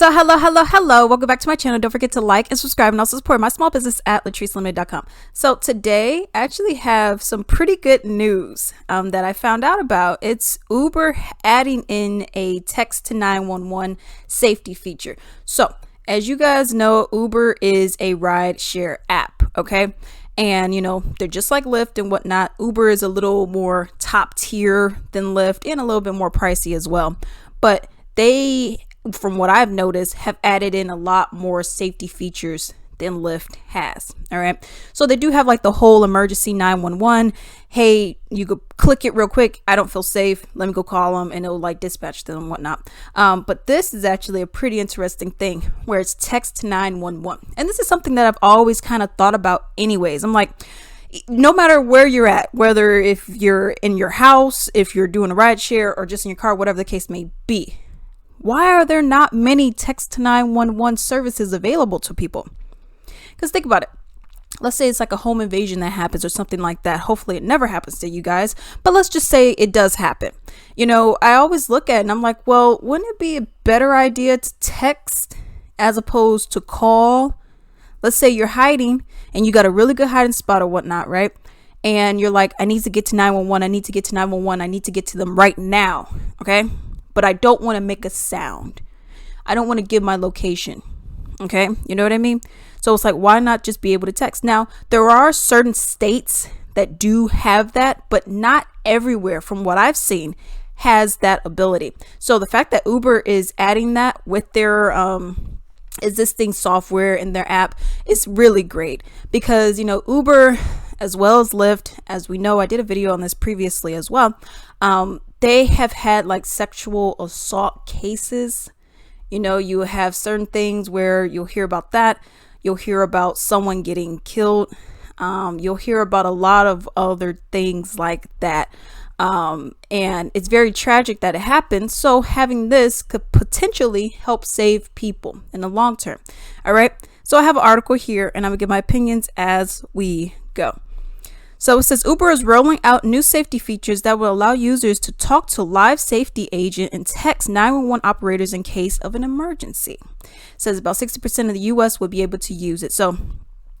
So hello. Welcome back to my channel. Don't forget to like and subscribe and also support my small business at latricelimited.com. So today I actually have some pretty good news that I found out about. It's Uber adding in a text to 911 safety feature. So as you guys know, Uber is a ride share app, okay? And you know, they're just like Lyft and whatnot. Uber is a little more top tier than Lyft and a little bit more pricey as well. But they, from what I've noticed, have added in a lot more safety features than Lyft has. All right. So they do have like the whole emergency 911. Hey, you could click it real quick. I don't feel safe. Let me go call them and it'll like dispatch them and whatnot. But this is actually a pretty interesting thing where it's text to 911. And this is something that I've always kind of thought about anyways. I'm like, no matter where you're at, whether if you're in your house, if you're doing a ride share or just in your car, whatever the case may be, why are there not many text to 911 services available to people? Because think about it. Let's say it's like a home invasion that happens or something like that. Hopefully it never happens to you guys, but let's just say it does happen. You know, I always look at it and I'm like, well, wouldn't it be a better idea to text as opposed to call? Let's say you're hiding and you got a really good hiding spot or whatnot, right? And you're like, I need to get to 911. I need to get to 911. I need to get to them right now. Okay. But I don't want to make a sound. I don't want to give my location. Okay. You know what I mean? So it's like, why not just be able to text? Now, there are certain states that do have that, but not everywhere from what I've seen has that ability. So the fact that Uber is adding that with their existing software in their app is really great because, you know, Uber as well as Lyft, as we know, I did a video on this previously as well. They have had like sexual assault cases. You know, you have certain things where you'll hear about that. You'll hear about someone getting killed. You'll hear about a lot of other things like that. And it's very tragic that it happened. So having this could potentially help save people in the long term. All right. So I have an article here and I'm gonna give my opinions as we go. So it says Uber is rolling out new safety features that will allow users to talk to live safety agent and text 911 operators in case of an emergency. It says about 60% of the US will be able to use it. So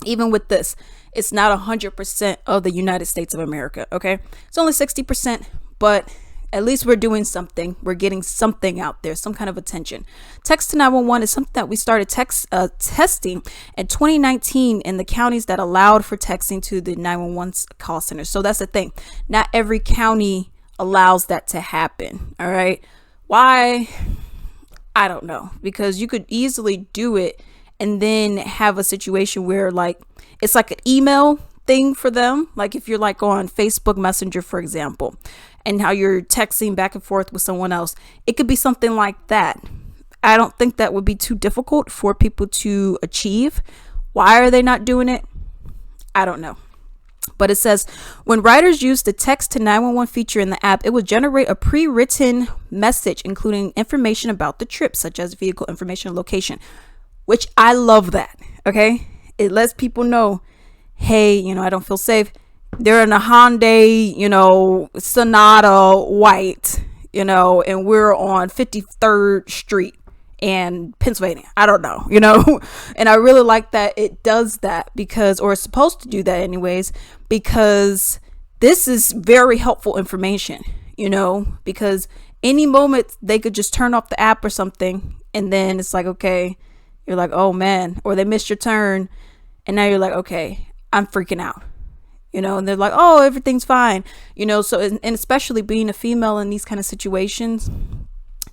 even with this, it's not 100% of the United States of America. Okay. It's only 60%, but at least we're doing something. We're getting something out there, some kind of attention. Text to 911 is something that we started testing in 2019 in the counties that allowed for texting to the 911 call center. So that's the thing. Not every county allows that to happen. All right. Why? I don't know, because you could easily do it and then have a situation where like it's like an email thing for them. Like if you're like on Facebook Messenger, for example, and how you're texting back and forth with someone else, it could be something like that. I don't think that would be too difficult for people to achieve. Why are they not doing it? I don't know. But it says when riders use the text to 911 feature in the app, it will generate a pre-written message including information about the trip, such as vehicle information and location, which I love that. Okay. It lets people know, hey, you know, I don't feel safe. They're in a Hyundai, you know, Sonata white, you know, and we're on 53rd Street in Pennsylvania. I don't know, you know, and I really like that it does that because, or it's supposed to do that anyways, because this is very helpful information, you know, because any moment they could just turn off the app or something. And then it's like, okay, you're like, oh man, or they missed your turn. And now you're like, okay, I'm freaking out. You know, and they're like, oh, everything's fine. You know, so, and especially being a female in these kind of situations,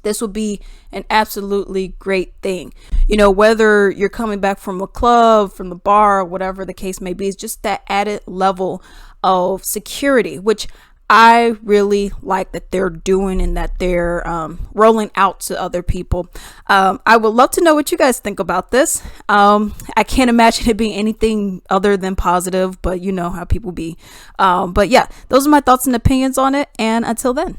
this would be an absolutely great thing. You know, whether you're coming back from a club, from the bar, whatever the case may be, it's just that added level of security, which I really like that they're doing and that they're rolling out to other people. I would love to know what you guys think about this. I can't imagine it being anything other than positive, but you know how people be. But yeah, those are my thoughts and opinions on it. And until then.